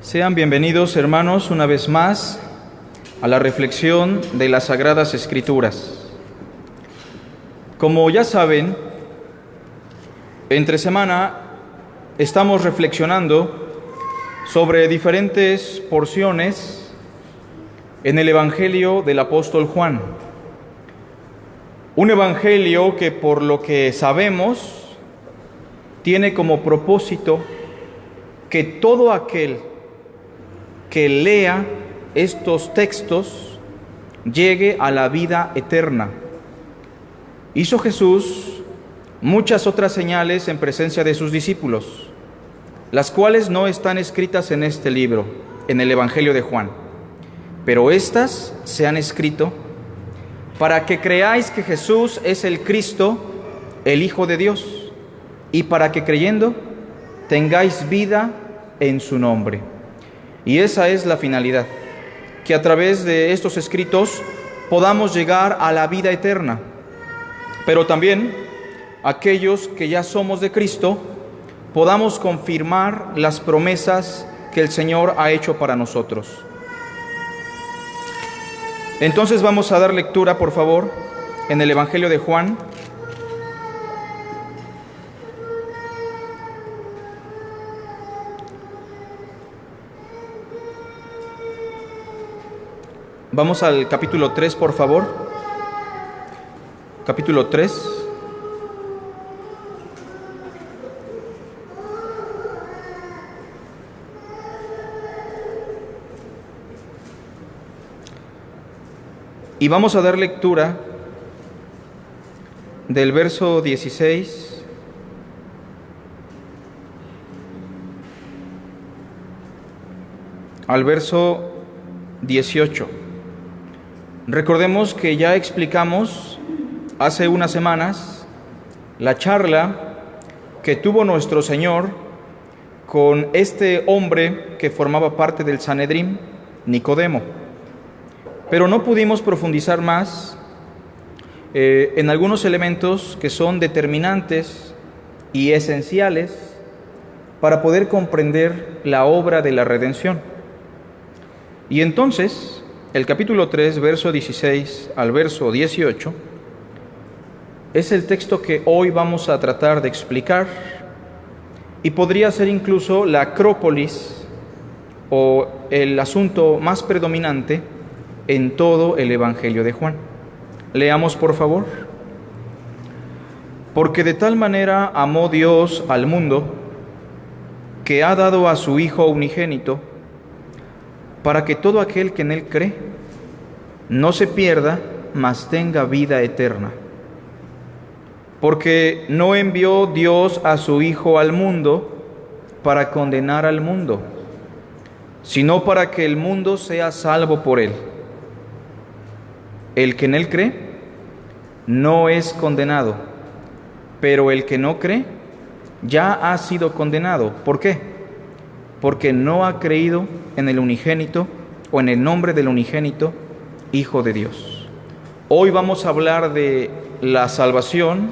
Sean bienvenidos, hermanos, una vez más a la reflexión de las Sagradas Escrituras. Como ya saben, entre semana estamos reflexionando sobre diferentes porciones en el Evangelio del apóstol Juan. Un evangelio que, por lo que sabemos, tiene como propósito que todo aquel que lea estos textos llegue a la vida eterna. Hizo Jesús muchas otras señales en presencia de sus discípulos, las cuales no están escritas en este libro, en el Evangelio de Juan, pero estas se han escrito para que creáis que Jesús es el Cristo, el Hijo de Dios, y para que creyendo tengáis vida en su nombre. Y esa es la finalidad, que a través de estos escritos podamos llegar a la vida eterna, pero también aquellos que ya somos de Cristo podamos confirmar las promesas que el Señor ha hecho para nosotros. Entonces vamos a dar lectura, por favor, en el Evangelio de Juan. Vamos al capítulo 3, por favor. Capítulo 3. Y vamos a dar lectura del verso 16 al verso 18. Recordemos que ya explicamos hace unas semanas la charla que tuvo nuestro Señor con este hombre que formaba parte del Sanedrín, Nicodemo. Pero no pudimos profundizar más en algunos elementos que son determinantes y esenciales para poder comprender la obra de la redención. Y entonces, el capítulo 3, verso 16 al verso 18, es el texto que hoy vamos a tratar de explicar y podría ser incluso la acrópolis o el asunto más predominante en todo el Evangelio de Juan. Leamos, por favor. Porque de tal manera amó Dios al mundo, que ha dado a su Hijo unigénito, para que todo aquel que en Él cree no se pierda, mas tenga vida eterna. Porque no envió Dios a su Hijo al mundo para condenar al mundo, sino para que el mundo sea salvo por Él. El que en Él cree no es condenado, pero el que no cree ya ha sido condenado. ¿Por qué? Porque no ha creído en el unigénito o en el nombre del unigénito Hijo de Dios. Hoy vamos a hablar de la salvación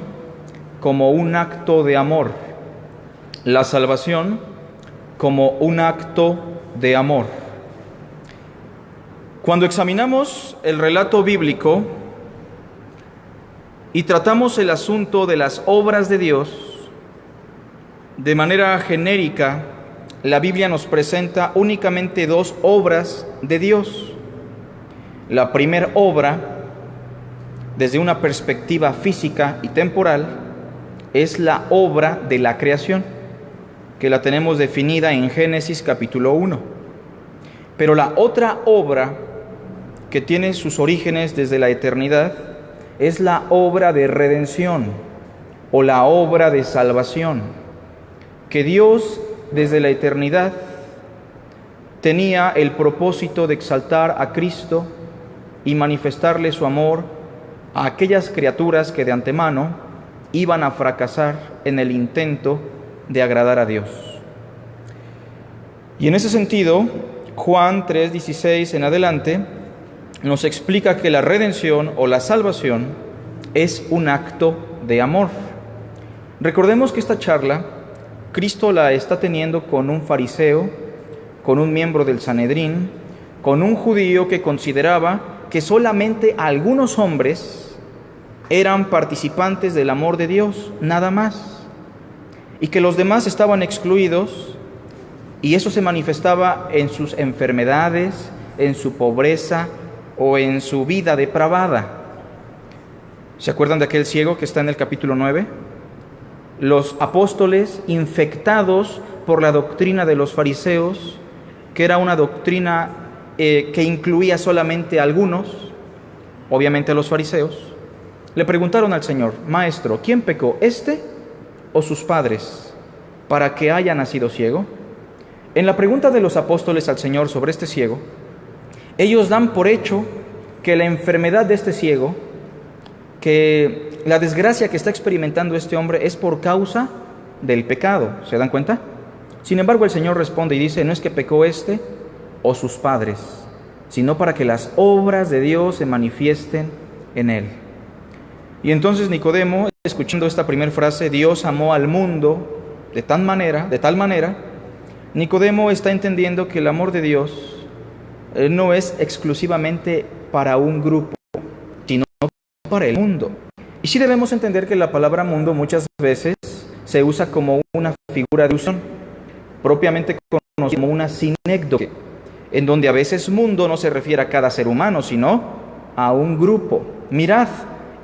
como un acto de amor. La salvación como un acto de amor. Cuando examinamos el relato bíblico y tratamos el asunto de las obras de Dios, de manera genérica, la Biblia nos presenta únicamente dos obras de Dios. La primera obra, desde una perspectiva física y temporal, es la obra de la creación, que la tenemos definida en Génesis capítulo 1. Pero la otra obra, que tiene sus orígenes desde la eternidad, es la obra de redención o la obra de salvación, que Dios desde la eternidad tenía el propósito de exaltar a Cristo y manifestarle su amor a aquellas criaturas que de antemano iban a fracasar en el intento de agradar a Dios. Y en ese sentido, Juan 3:16 en adelante nos explica que la redención o la salvación es un acto de amor. Recordemos que esta charla Cristo la está teniendo con un fariseo con un miembro del Sanedrín, con un judío que consideraba que solamente algunos hombres eran participantes del amor de Dios, nada más, y que los demás estaban excluidos, y eso se manifestaba en sus enfermedades, en su pobreza o en su vida depravada. ¿Se acuerdan de aquel ciego que está en el capítulo 9? Los apóstoles, infectados por la doctrina de los fariseos, que era una doctrina que incluía solamente a algunos, obviamente a los fariseos, le preguntaron al Señor: Maestro, ¿quién pecó, este o sus padres, para que haya nacido ciego? En la pregunta de los apóstoles al Señor sobre este ciego, ellos dan por hecho que la enfermedad de este ciego, que la desgracia que está experimentando este hombre es por causa del pecado. ¿Se dan cuenta? Sin embargo, el Señor responde y dice: no es que pecó este o sus padres, sino para que las obras de Dios se manifiesten en él. Y entonces Nicodemo, escuchando esta primera frase, Dios amó al mundo de tal manera, Nicodemo está entendiendo que el amor de Dios no es exclusivamente para un grupo, sino para el mundo. Y sí debemos entender que la palabra mundo muchas veces se usa como una figura de usón, propiamente conocida como una sinécdoque, en donde a veces mundo no se refiere a cada ser humano, sino a un grupo. Mirad,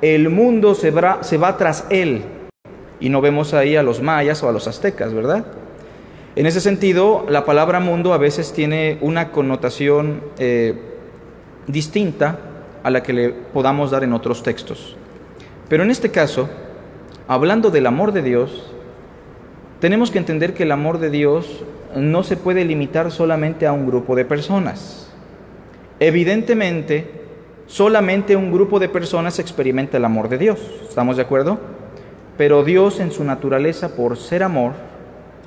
el mundo se va tras él. Y no vemos ahí a los mayas o a los aztecas, ¿verdad? En ese sentido, la palabra mundo a veces tiene una connotación distinta a la que le podamos dar en otros textos. Pero en este caso, hablando del amor de Dios, tenemos que entender que el amor de Dios no se puede limitar solamente a un grupo de personas. Evidentemente, solamente un grupo de personas experimenta el amor de Dios. ¿Estamos de acuerdo? Pero Dios, en su naturaleza, por ser amor,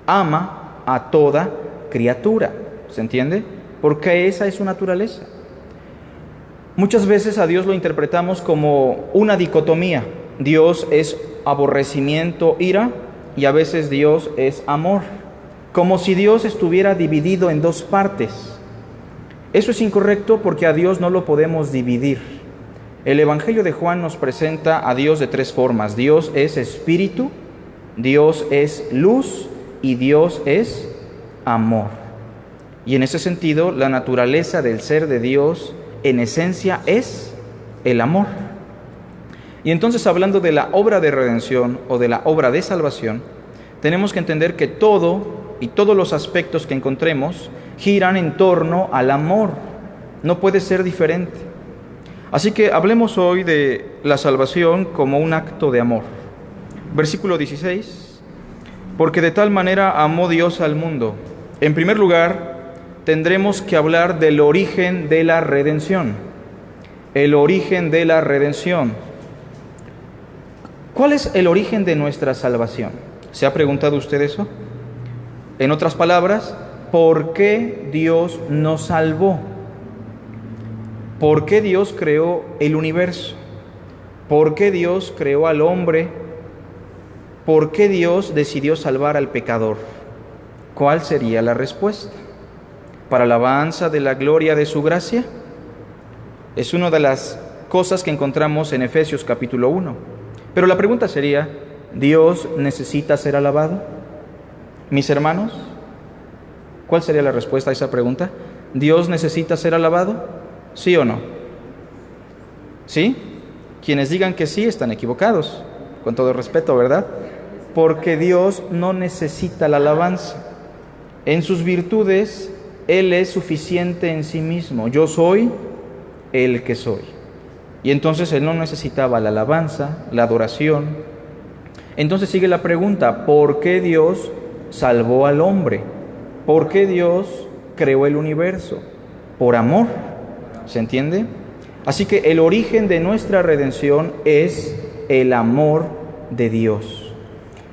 ama a toda criatura. ¿Se entiende? Porque esa es su naturaleza. Muchas veces a Dios lo interpretamos como una dicotomía. Dios es aborrecimiento, ira, y a veces Dios es amor. Como si Dios estuviera dividido en dos partes. Eso es incorrecto porque a Dios no lo podemos dividir. El Evangelio de Juan nos presenta a Dios de tres formas. Dios es espíritu, Dios es luz y Dios es amor. Y en ese sentido, la naturaleza del ser de Dios en esencia es el amor. Y entonces, hablando de la obra de redención o de la obra de salvación, tenemos que entender que todo y todos los aspectos que encontremos giran en torno al amor. No puede ser diferente. Así que hablemos hoy de la salvación como un acto de amor. Versículo 16. Porque de tal manera amó Dios al mundo. En primer lugar, tendremos que hablar del origen de la redención. El origen de la redención. ¿Cuál es el origen de nuestra salvación? ¿Se ha preguntado usted eso? En otras palabras, ¿por qué Dios nos salvó? ¿Por qué Dios creó el universo? ¿Por qué Dios creó al hombre? ¿Por qué Dios decidió salvar al pecador? ¿Cuál sería la respuesta? ¿Para alabanza de la gloria de su gracia? Es una de las cosas que encontramos en Efesios capítulo 1. Pero la pregunta sería, ¿Dios necesita ser alabado? Mis hermanos, ¿cuál sería la respuesta a esa pregunta? ¿Dios necesita ser alabado? ¿Sí o no? ¿Sí? Quienes digan que sí están equivocados, con todo respeto, ¿verdad? Porque Dios no necesita la alabanza. En sus virtudes, Él es suficiente en sí mismo. Yo soy el que soy. Y entonces Él no necesitaba la alabanza, la adoración. Entonces sigue la pregunta, ¿por qué Dios salvó al hombre? ¿Por qué Dios creó el universo? Por amor. ¿Se entiende? Así que el origen de nuestra redención es el amor de Dios.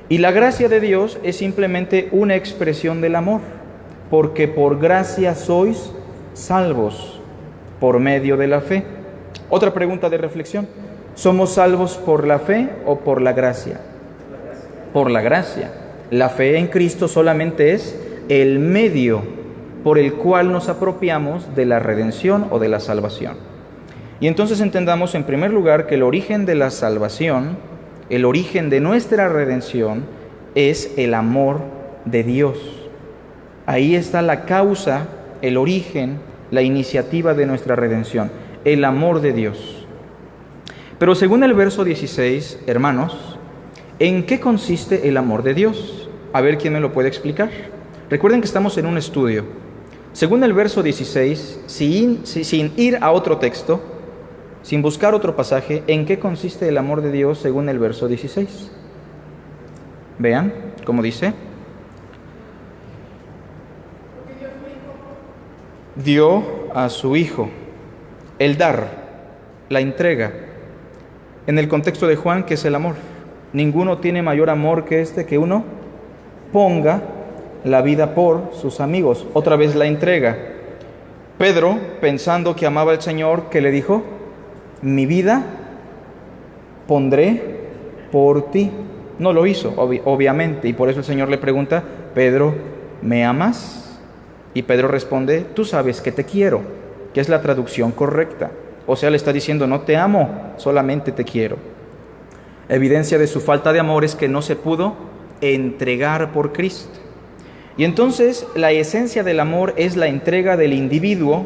Y la gracia de Dios es simplemente una expresión del amor, porque por gracia sois salvos por medio de la fe. Otra pregunta de reflexión, ¿somos salvos por la fe o por la gracia? Por la gracia. La fe en Cristo solamente es el medio por el cual nos apropiamos de la redención o de la salvación. Y entonces entendamos en primer lugar que el origen de la salvación, el origen de nuestra redención, es el amor de Dios. Ahí está la causa, el origen, la iniciativa de nuestra redención, el amor de Dios. Pero según el verso 16, hermanos, ¿en qué consiste el amor de Dios? A ver quién me lo puede explicar. Recuerden que estamos en un estudio. Según el verso 16, sin ir a otro texto, sin buscar otro pasaje, ¿en qué consiste el amor de Dios según el verso 16? Vean cómo dice. Dio a su Hijo, el dar, la entrega. En el contexto de Juan, ¿qué es el amor? Ninguno tiene mayor amor que que uno ponga la vida por sus amigos. Otra vez la entrega. Pedro, pensando que amaba al Señor, ¿qué le dijo? Mi vida pondré por ti. No lo hizo, obviamente, y por eso el Señor le pregunta, Pedro, ¿me amas? Y Pedro responde, tú sabes que te quiero, que es la traducción correcta. O sea, le está diciendo, no te amo, solamente te quiero. Evidencia de su falta de amor es que no se pudo entregar por Cristo. Y entonces la esencia del amor es la entrega del individuo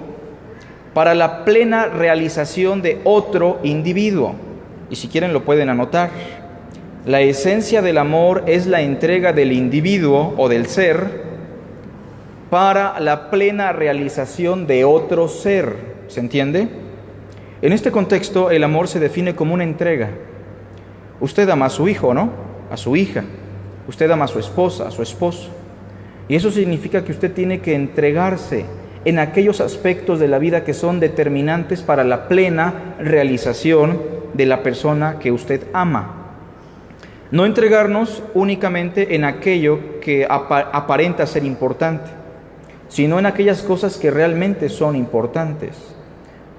para la plena realización de otro individuo. Y si quieren lo pueden anotar. La esencia del amor es la entrega del individuo o del ser para la plena realización de otro ser. ¿Se entiende? En este contexto, el amor se define como una entrega. Usted ama a su hijo, ¿no? A su hija. Usted ama a su esposa, a su esposo. Y eso significa que usted tiene que entregarse en aquellos aspectos de la vida que son determinantes para la plena realización de la persona que usted ama. No entregarnos únicamente en aquello que aparenta ser importante, sino en aquellas cosas que realmente son importantes.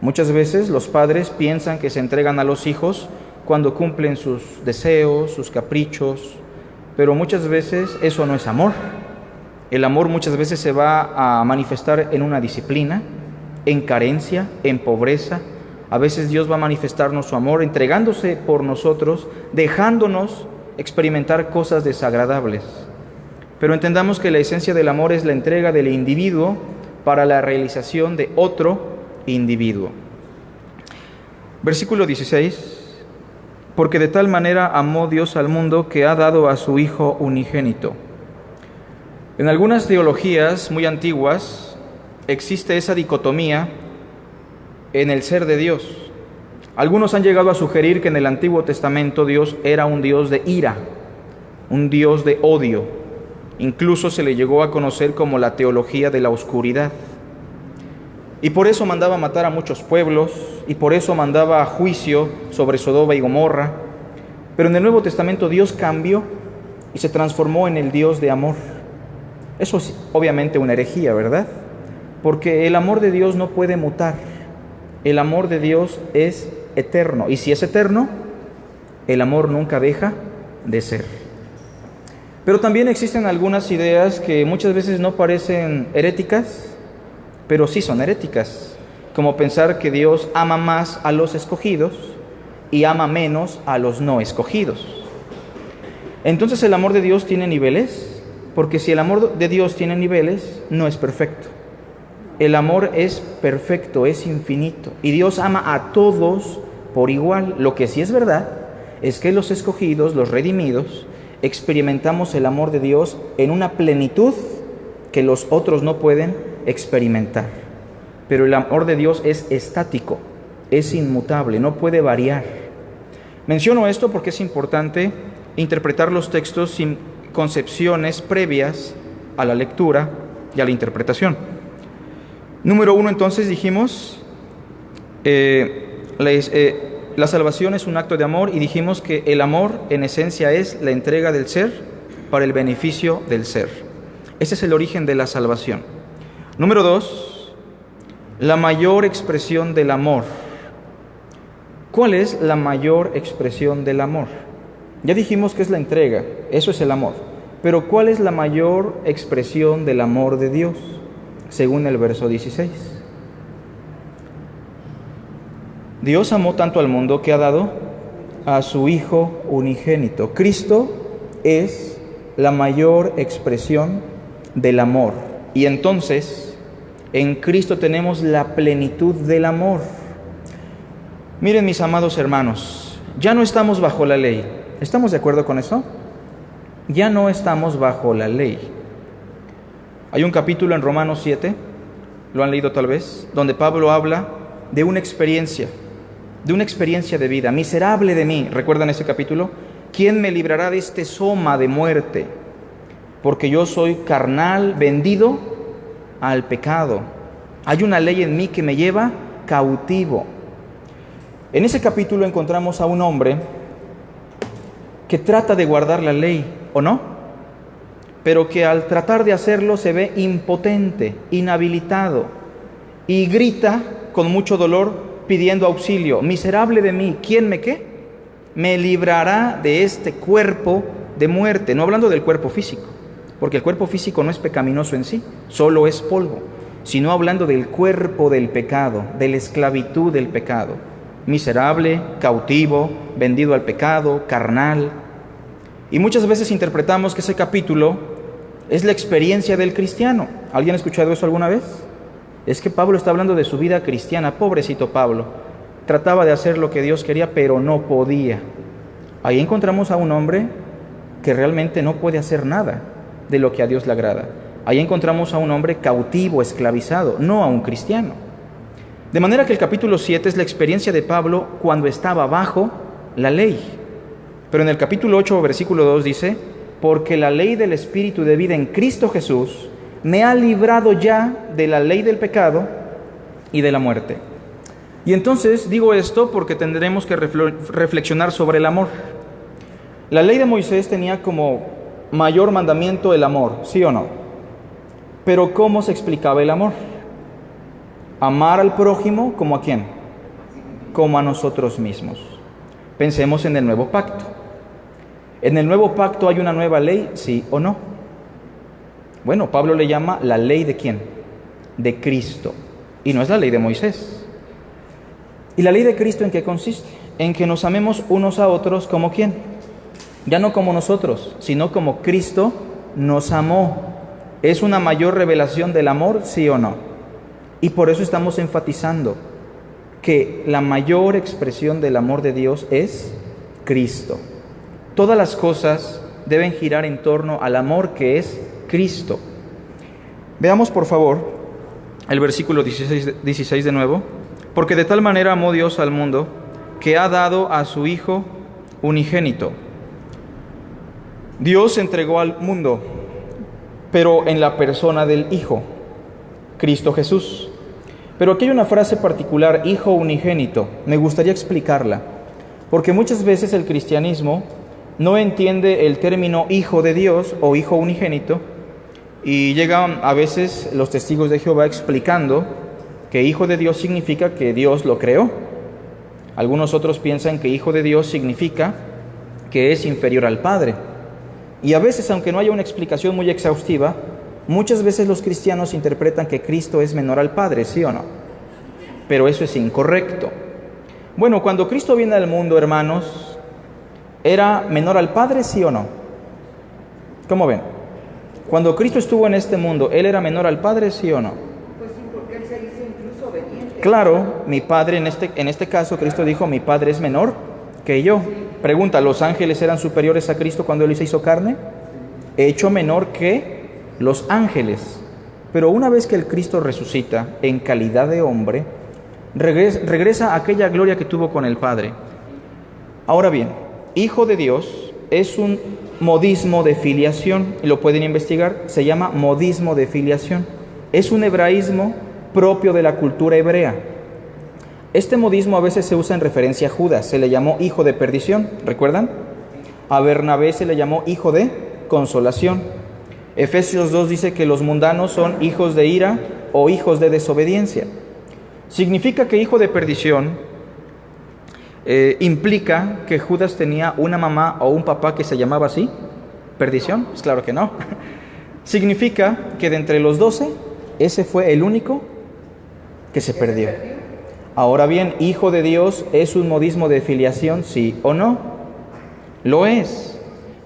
Muchas veces los padres piensan que se entregan a los hijos cuando cumplen sus deseos, sus caprichos, pero muchas veces eso no es amor. El amor muchas veces se va a manifestar en una disciplina, en carencia, en pobreza. A veces Dios va a manifestarnos su amor entregándose por nosotros, dejándonos experimentar cosas desagradables. Pero entendamos que la esencia del amor es la entrega del individuo para la realización de otro individuo. Versículo 16. Porque de tal manera amó Dios al mundo que ha dado a su Hijo unigénito. En algunas teologías muy antiguas existe esa dicotomía en el ser de Dios. Algunos han llegado a sugerir que en el Antiguo Testamento Dios era un Dios de ira, un Dios de odio. Incluso se le llegó a conocer como la teología de la oscuridad. Y por eso mandaba matar a muchos pueblos, y por eso mandaba juicio sobre Sodoma y Gomorra. Pero en el Nuevo Testamento Dios cambió y se transformó en el Dios de amor. Eso es obviamente una herejía, ¿verdad? Porque el amor de Dios no puede mutar. El amor de Dios es eterno. Y si es eterno, el amor nunca deja de ser. Pero también existen algunas ideas que muchas veces no parecen heréticas, pero sí son heréticas, como pensar que Dios ama más a los escogidos y ama menos a los no escogidos. Entonces el amor de Dios tiene niveles, porque si el amor de Dios tiene niveles, no es perfecto. El amor es perfecto, es infinito, y Dios ama a todos por igual. Lo que sí es verdad es que los escogidos, los redimidos, experimentamos el amor de Dios en una plenitud que los otros no pueden experimentar. Pero el amor de Dios es estático, es inmutable, no puede variar. Menciono esto porque es importante interpretar los textos sin concepciones previas a la lectura y a la interpretación. Número 1, entonces dijimos, la salvación es un acto de amor, y dijimos que el amor en esencia es la entrega del ser para el beneficio del ser. Ese es el origen de la salvación. Número 2, la mayor expresión del amor. ¿Cuál es la mayor expresión del amor? Ya dijimos que es la entrega, eso es el amor. Pero ¿cuál es la mayor expresión del amor de Dios? según el verso 16. Dios amó tanto al mundo que ha dado a su Hijo unigénito. Cristo es la mayor expresión del amor. Y entonces, en Cristo tenemos la plenitud del amor. Miren, mis amados hermanos, ya no estamos bajo la ley. ¿Estamos de acuerdo con eso? Ya no estamos bajo la ley. Hay un capítulo en Romanos 7, lo han leído tal vez, donde Pablo habla de una experiencia de vida. Miserable de mí, ¿recuerdan ese capítulo? ¿Quién me librará de este soma de muerte? Porque yo soy carnal, vendido al pecado. Hay una ley en mí que me lleva cautivo. En ese capítulo encontramos a un hombre que trata de guardar la ley, ¿o no? Pero que al tratar de hacerlo se ve impotente, inhabilitado, y grita con mucho dolor pidiendo auxilio. Miserable de mí, ¿quién me librará de este cuerpo de muerte? No hablando del cuerpo físico, porque el cuerpo físico no es pecaminoso en sí, solo es polvo, sino hablando del cuerpo del pecado, de la esclavitud del pecado. Miserable, cautivo, vendido al pecado, carnal. Y muchas veces interpretamos que ese capítulo es la experiencia del cristiano. ¿Alguien ha escuchado eso alguna vez? Es que Pablo está hablando de su vida cristiana. Pobrecito Pablo. Trataba de hacer lo que Dios quería, pero no podía. Ahí encontramos a un hombre que realmente no puede hacer nada de lo que a Dios le agrada. Ahí encontramos a un hombre cautivo, esclavizado, no a un cristiano. De manera que el capítulo 7 es la experiencia de Pablo cuando estaba bajo la ley. Pero en el capítulo 8, versículo 2 dice: porque la ley del Espíritu de vida en Cristo Jesús me ha librado ya de la ley del pecado y de la muerte. Y entonces digo esto porque tendremos que reflexionar sobre el amor. La ley de Moisés tenía como mayor mandamiento el amor, ¿sí o no? Pero ¿cómo se explicaba el amor? Amar al prójimo, ¿como a quién? Como a nosotros mismos. Pensemos en el nuevo pacto. ¿En el nuevo pacto hay una nueva ley, sí o no? Bueno, Pablo le llama la ley de ¿quién? De Cristo. Y no es la ley de Moisés. ¿Y la ley de Cristo en qué consiste? En que nos amemos unos a otros como ¿quién? Ya no como nosotros, sino como Cristo nos amó. ¿Es una mayor revelación del amor, sí o no? Y por eso estamos enfatizando que la mayor expresión del amor de Dios es Cristo. Todas las cosas deben girar en torno al amor que es Cristo. Veamos por favor el versículo 16 de nuevo. Porque de tal manera amó Dios al mundo que ha dado a su Hijo unigénito. Dios entregó al mundo, pero en la persona del Hijo, Cristo Jesús. Pero aquí hay una frase particular, Hijo unigénito. Me gustaría explicarla, porque muchas veces el cristianismo no entiende el término Hijo de Dios o Hijo unigénito, y llegan a veces los testigos de Jehová explicando que Hijo de Dios significa que Dios lo creó. Algunos otros piensan que Hijo de Dios significa que es inferior al Padre. Y a veces, aunque no haya una explicación muy exhaustiva, muchas veces los cristianos interpretan que Cristo es menor al Padre, ¿sí o no? Pero eso es incorrecto. Bueno, cuando Cristo viene al mundo, hermanos, ¿era menor al Padre, sí o no? ¿Cómo ven? Cuando Cristo estuvo en este mundo, ¿Él era menor al Padre, sí o no? Pues sí, porque Él se hizo incluso obediente. Claro, mi Padre, en este caso, Cristo dijo, mi Padre es menor que yo. Pregunta, ¿los ángeles eran superiores a Cristo cuando Él se hizo carne? Hecho menor que los ángeles. Pero una vez que el Cristo resucita en calidad de hombre, regresa a aquella gloria que tuvo con el Padre. Ahora bien, Hijo de Dios es un modismo de filiación, y lo pueden investigar, se llama modismo de filiación. Es un hebraísmo propio de la cultura hebrea. Este modismo a veces se usa en referencia a Judas, se le llamó hijo de perdición, ¿recuerdan? A Bernabé se le llamó hijo de consolación. Efesios 2 dice que los mundanos son hijos de ira o hijos de desobediencia. Significa que hijo de perdición implica que Judas tenía una mamá o un papá que se llamaba así, perdición. Pues claro que no. Significa que de entre los 12, ese fue el único que se perdió. Ahora bien, hijo de Dios es un modismo de filiación, ¿sí o no? Lo es.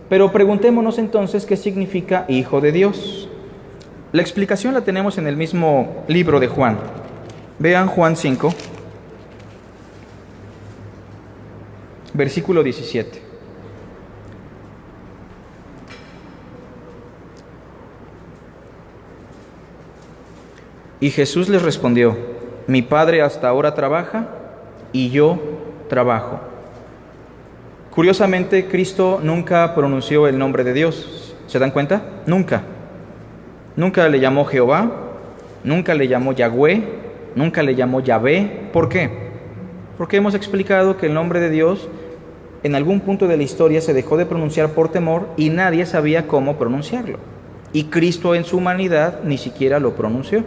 Pero preguntémonos entonces qué significa hijo de Dios. La explicación la tenemos en el mismo libro de Juan. Vean Juan 5, versículo 17. Y Jesús les respondió: mi Padre hasta ahora trabaja y yo trabajo. Curiosamente, Cristo nunca pronunció el nombre de Dios. ¿Se dan cuenta? Nunca. Nunca le llamó Jehová, nunca le llamó Yahweh, nunca le llamó Yahvé. ¿Por qué? Porque hemos explicado que el nombre de Dios en algún punto de la historia se dejó de pronunciar por temor y nadie sabía cómo pronunciarlo. Y Cristo en su humanidad ni siquiera lo pronunció.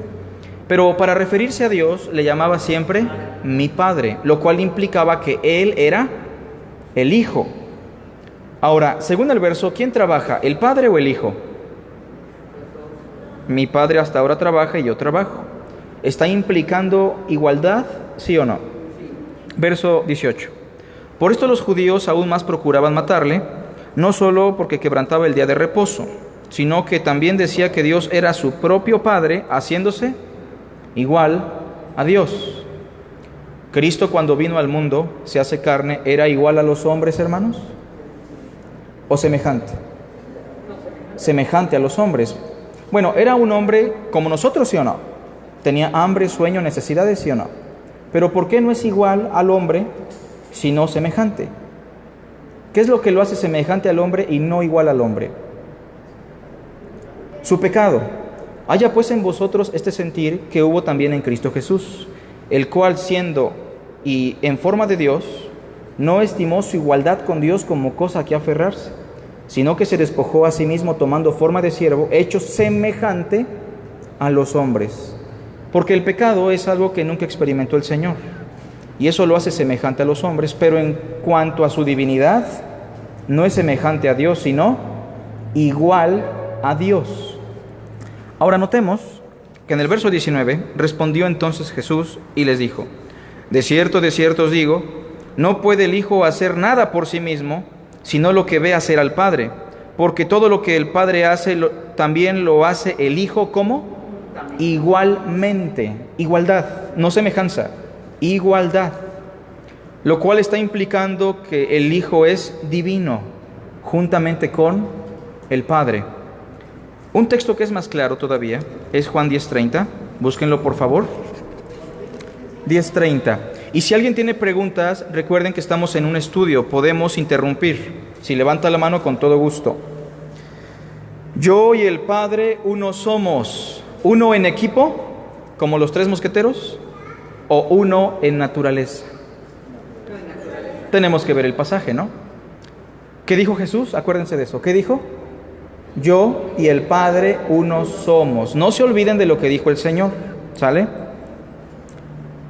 Pero para referirse a Dios le llamaba siempre mi Padre, lo cual implicaba que Él era el Hijo. Ahora, según el verso, ¿quién trabaja, el Padre o el Hijo? Mi Padre hasta ahora trabaja y yo trabajo. ¿Está implicando igualdad, sí o no? Verso 18. Por esto los judíos aún más procuraban matarle, no solo porque quebrantaba el día de reposo, sino que también decía que Dios era su propio Padre, haciéndose igual a Dios. Cristo, cuando vino al mundo, se hace carne, ¿era igual a los hombres, hermanos? ¿O semejante? Semejante a los hombres. Bueno, ¿era un hombre como nosotros, sí o no? ¿Tenía hambre, sueño, necesidades, sí o no? Pero ¿por qué no es igual al hombre, sino semejante? ¿Qué es lo que lo hace semejante al hombre y no igual al hombre? Su pecado. Haya pues en vosotros este sentir que hubo también en Cristo Jesús, el cual, siendo y en forma de Dios, no estimó su igualdad con Dios como cosa a que aferrarse, sino que se despojó a sí mismo tomando forma de siervo, hecho semejante a los hombres. Porque el pecado es algo que nunca experimentó el Señor, y eso lo hace semejante a los hombres, pero en cuanto a su divinidad, no es semejante a Dios, sino igual a Dios. Ahora notemos que en el verso 19 respondió entonces Jesús y les dijo: de cierto os digo, no puede el Hijo hacer nada por sí mismo, sino lo que ve hacer al Padre, porque todo lo que el Padre hace, también lo hace el Hijo, ¿cómo? Igualmente. Igualdad, no semejanza, igualdad. Lo cual está implicando que el Hijo es divino, juntamente con el Padre. Un texto que es más claro todavía es Juan 10:30. Búsquenlo, por favor. 10:30. Y si alguien tiene preguntas, recuerden que estamos en un estudio, podemos interrumpir. Si levanta la mano, con todo gusto. Yo y el Padre uno somos. ¿Uno en equipo, como los tres mosqueteros? ¿O uno en naturaleza? Tenemos que ver el pasaje, ¿no? ¿Qué dijo Jesús? Acuérdense de eso. ¿Qué dijo? Yo y el Padre uno somos. No se olviden de lo que dijo el Señor, ¿sale?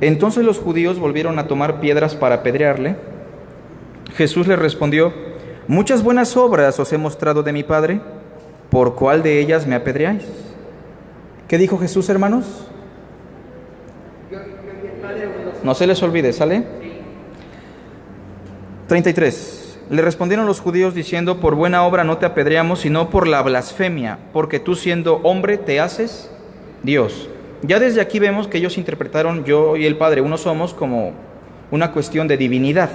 Entonces los judíos volvieron a tomar piedras para apedrearle. Jesús les respondió: muchas buenas obras os he mostrado de mi Padre, ¿por cuál de ellas me apedreáis? ¿Qué dijo Jesús, hermanos? No se les olvide, ¿sale? 33. Le respondieron los judíos diciendo: por buena obra no te apedreamos, sino por la blasfemia, porque tú siendo hombre te haces Dios. Ya desde aquí vemos que ellos interpretaron yo y el Padre uno somos como una cuestión de divinidad.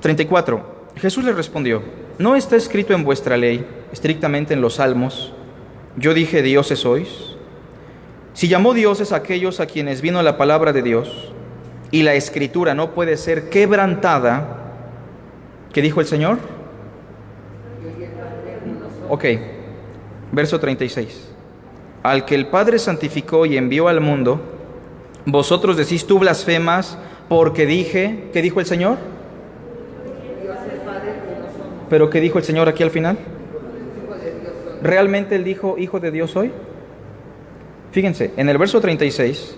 34. Jesús les respondió: ¿no está escrito en vuestra ley, estrictamente en los salmos, yo dije dioses sois? Si llamó dioses a aquellos a quienes vino la palabra de Dios, y la escritura no puede ser quebrantada, ¿qué dijo el Señor? Ok, verso 36. Al que el Padre santificó y envió al mundo, vosotros decís: tú blasfemas, porque dije, ¿qué dijo el Señor? ¿Pero qué dijo el Señor aquí al final? ¿Realmente Él dijo hijo de Dios soy? Fíjense, en el verso 36,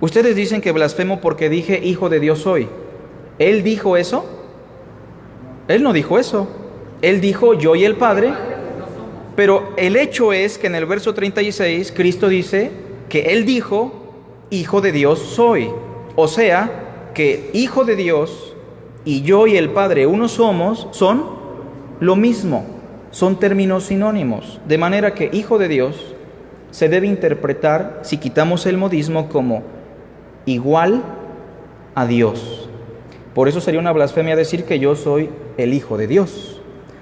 ustedes dicen que blasfemo porque dije hijo de Dios soy. ¿Él dijo eso? Él no dijo eso. Él dijo: yo y el Padre Pero el hecho es que en el verso 36 Cristo dice que Él dijo, Hijo de Dios soy. O sea, que Hijo de Dios y yo y el Padre uno somos, son lo mismo, son términos sinónimos. De manera que Hijo de Dios se debe interpretar, si quitamos el modismo, como igual a Dios. Por eso sería una blasfemia decir que yo soy el Hijo de Dios,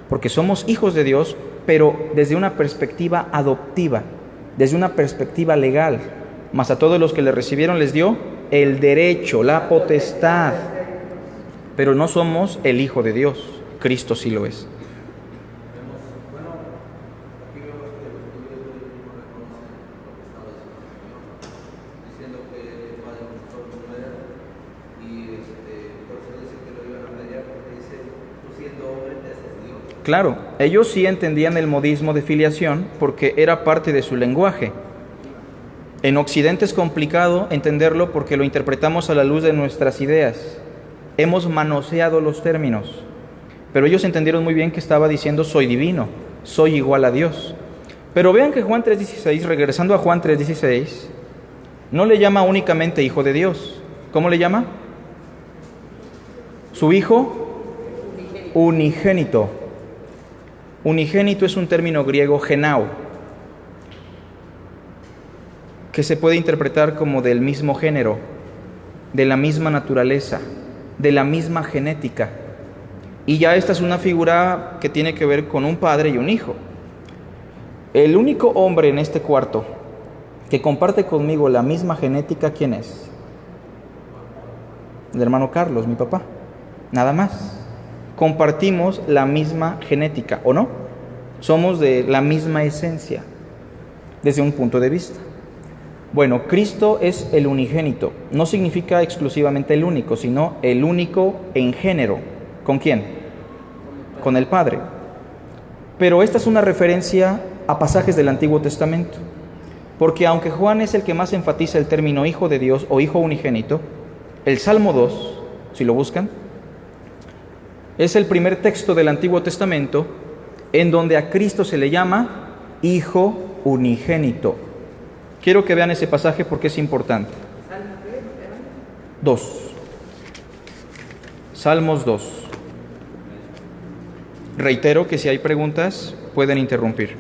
porque somos hijos de Dios, pero desde una perspectiva adoptiva, desde una perspectiva legal. Mas a todos los que le recibieron les dio el derecho, la potestad, pero no somos el Hijo de Dios. Cristo sí lo es. Claro, ellos sí entendían el modismo de filiación porque era parte de su lenguaje. En Occidente es complicado entenderlo porque lo interpretamos a la luz de nuestras ideas. Hemos manoseado los términos, pero ellos entendieron muy bien que estaba diciendo soy divino, soy igual a Dios. Pero vean que Juan 3:16, regresando a Juan 3:16, no le llama únicamente Hijo de Dios. ¿Cómo le llama? Su Hijo unigénito. Unigénito es un término griego genao, que se puede interpretar como del mismo género, de la misma naturaleza, de la misma genética. Y ya esta es una figura que tiene que ver con un padre y un hijo. El único hombre en este cuarto que comparte conmigo la misma genética, ¿quién es? El hermano Carlos, mi papá. Nada más. Compartimos la misma genética, ¿o no? Somos de la misma esencia, desde un punto de vista. Bueno, Cristo es el unigénito. No significa exclusivamente el único, sino el único en género. ¿Con quién? Con el Padre. Pero esta es una referencia a pasajes del Antiguo Testamento. Porque aunque Juan es el que más enfatiza el término Hijo de Dios o Hijo unigénito, el Salmo 2, si lo buscan, es el primer texto del Antiguo Testamento en donde a Cristo se le llama Hijo unigénito. Quiero que vean ese pasaje porque es importante. 2. Salmos 2. Reitero que si hay preguntas pueden interrumpir.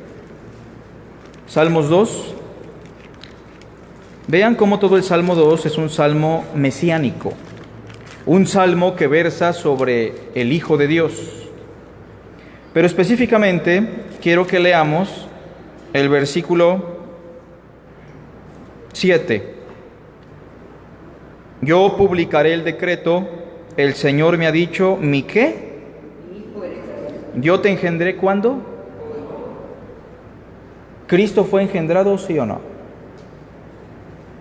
Salmos 2. Vean cómo todo el Salmo 2 es un salmo mesiánico. Un salmo que versa sobre el Hijo de Dios. Pero específicamente quiero que leamos el versículo 7. Yo publicaré el decreto, el Señor me ha dicho, ¿mi qué? Yo te engendré, ¿cuándo? ¿Cristo fue engendrado, sí o no?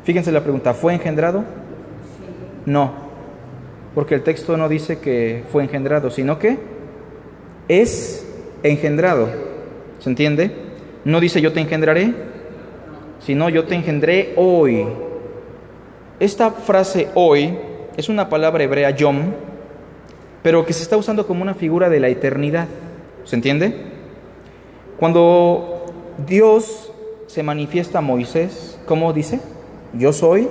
Fíjense la pregunta, ¿fue engendrado? No, porque el texto no dice que fue engendrado, sino que es engendrado. ¿Se entiende? No dice yo te engendraré, sino yo te engendré hoy. Esta frase hoy es una palabra hebrea yom, pero que se está usando como una figura de la eternidad. ¿Se entiende? Cuando Dios se manifiesta a Moisés, ¿cómo dice? Yo soy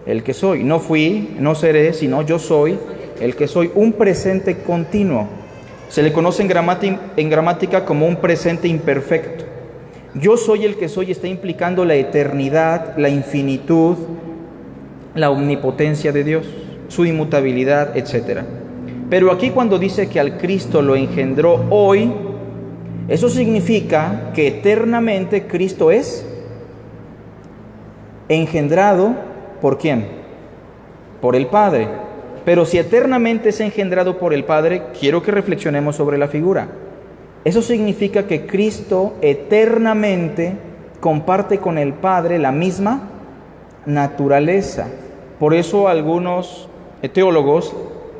el que soy. No fui, no seré, sino yo soy el que soy. Un presente continuo. Se le conoce en gramática como un presente imperfecto. Yo soy el que soy está implicando la eternidad, la infinitud, la omnipotencia de Dios, su inmutabilidad, etc. Pero aquí cuando dice que al Cristo lo engendró hoy, eso significa que eternamente Cristo es engendrado ¿por quién? Por el Padre. Pero si eternamente es engendrado por el Padre, quiero que reflexionemos sobre la figura. Eso significa que Cristo eternamente comparte con el Padre la misma naturaleza. Por eso algunos teólogos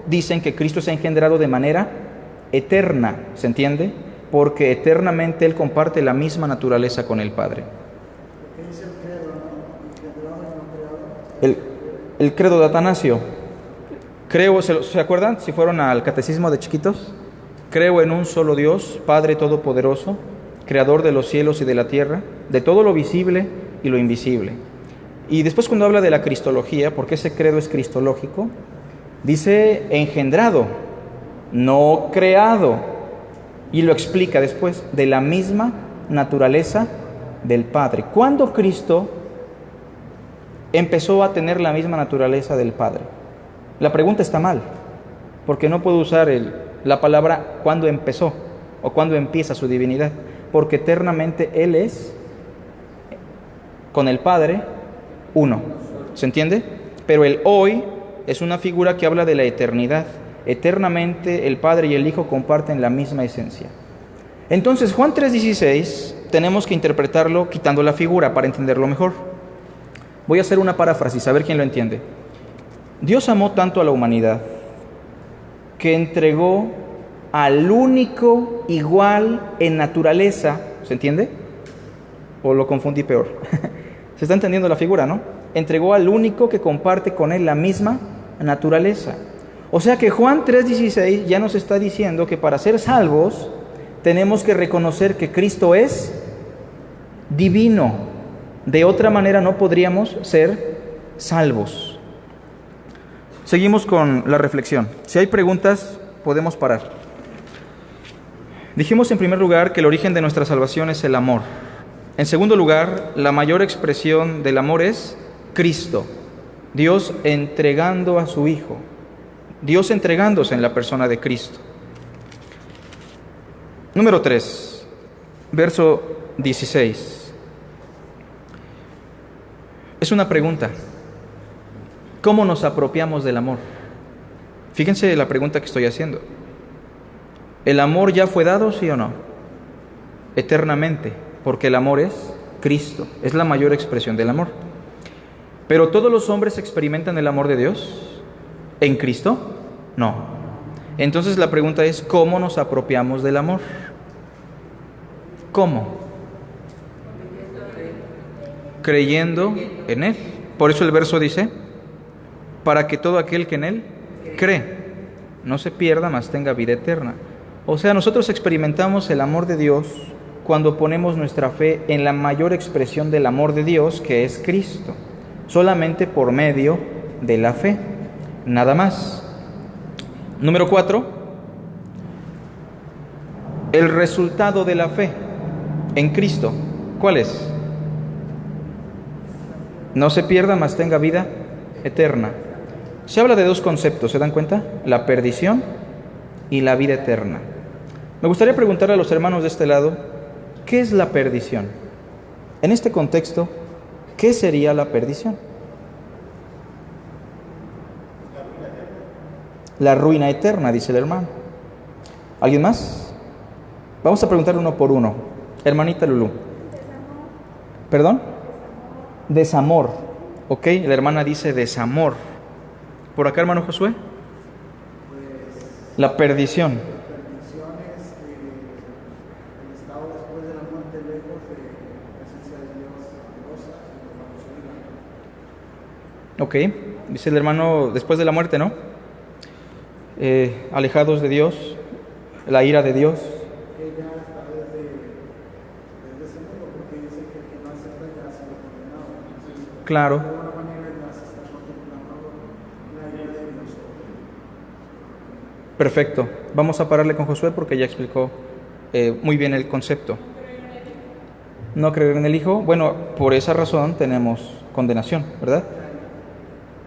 dicen que Cristo es engendrado de manera eterna, ¿se entiende? Porque eternamente Él comparte la misma naturaleza con el Padre. El credo de Atanasio. Creo, ¿se acuerdan? Si fueron al catecismo de chiquitos. Creo en un solo Dios, Padre Todopoderoso, creador de los cielos y de la tierra, de todo lo visible y lo invisible. Y después cuando habla de la cristología, porque ese credo es cristológico, dice engendrado, no creado, y lo explica después, de la misma naturaleza del Padre. ¿Cuándo Cristo empezó a tener la misma naturaleza del Padre? La pregunta está mal, porque no puedo usar la palabra cuándo empezó o cuándo empieza su divinidad, porque eternamente Él es, con el Padre, uno. ¿Se entiende? Pero el hoy es una figura que habla de la eternidad. Eternamente el Padre y el Hijo comparten la misma esencia. Entonces Juan 3:16 tenemos que interpretarlo quitando la figura para entenderlo mejor. Voy a hacer una paráfrasis, a ver quién lo entiende. Dios amó tanto a la humanidad que entregó al único igual en naturaleza. ¿Se entiende? ¿O lo confundí peor? ¿Se está entendiendo la figura, no? Entregó al único que comparte con él la misma naturaleza. O sea que Juan 3:16 ya nos está diciendo que para ser salvos tenemos que reconocer que Cristo es divino. De otra manera no podríamos ser salvos. Seguimos con la reflexión. Si hay preguntas, podemos parar. Dijimos en primer lugar que el origen de nuestra salvación es el amor. En segundo lugar, la mayor expresión del amor es Cristo. Dios entregando a su Hijo. Dios entregándose en la persona de Cristo. Número 3, verso 16. Es una pregunta. ¿Cómo nos apropiamos del amor? Fíjense la pregunta que estoy haciendo. ¿El amor ya fue dado, sí o no? Eternamente, porque el amor es Cristo, es la mayor expresión del amor. ¿Pero todos los hombres experimentan el amor de Dios en Cristo? No. Entonces la pregunta es, ¿cómo nos apropiamos del amor? ¿Cómo? Creyendo en Él. Por eso el verso dice, para que todo aquel que en Él cree no se pierda, mas tenga vida eterna. O sea, nosotros experimentamos el amor de Dios cuando ponemos nuestra fe en la mayor expresión del amor de Dios, que es Cristo, solamente por medio de la fe, nada más. Número 4, el resultado de la fe en Cristo, ¿cuál es? No se pierda, mas tenga vida eterna. Se habla de dos conceptos, ¿se dan cuenta? La perdición y la vida eterna. Me gustaría preguntarle a los hermanos de este lado, ¿qué es la perdición? En este contexto, ¿qué sería la perdición? La ruina eterna, dice el hermano. ¿Alguien más? Vamos a preguntar uno por uno. Hermanita Lulú. ¿Perdón? Desamor. Ok, la hermana dice desamor. ¿Por acá, hermano Josué? La perdición. Ok, dice el hermano, después de la muerte, ¿no? Alejados de Dios, la ira de Dios. Claro. Perfecto. Vamos a pararle con Josué porque ya explicó muy bien el concepto. No creer en el Hijo, bueno, por esa razón tenemos condenación, ¿verdad?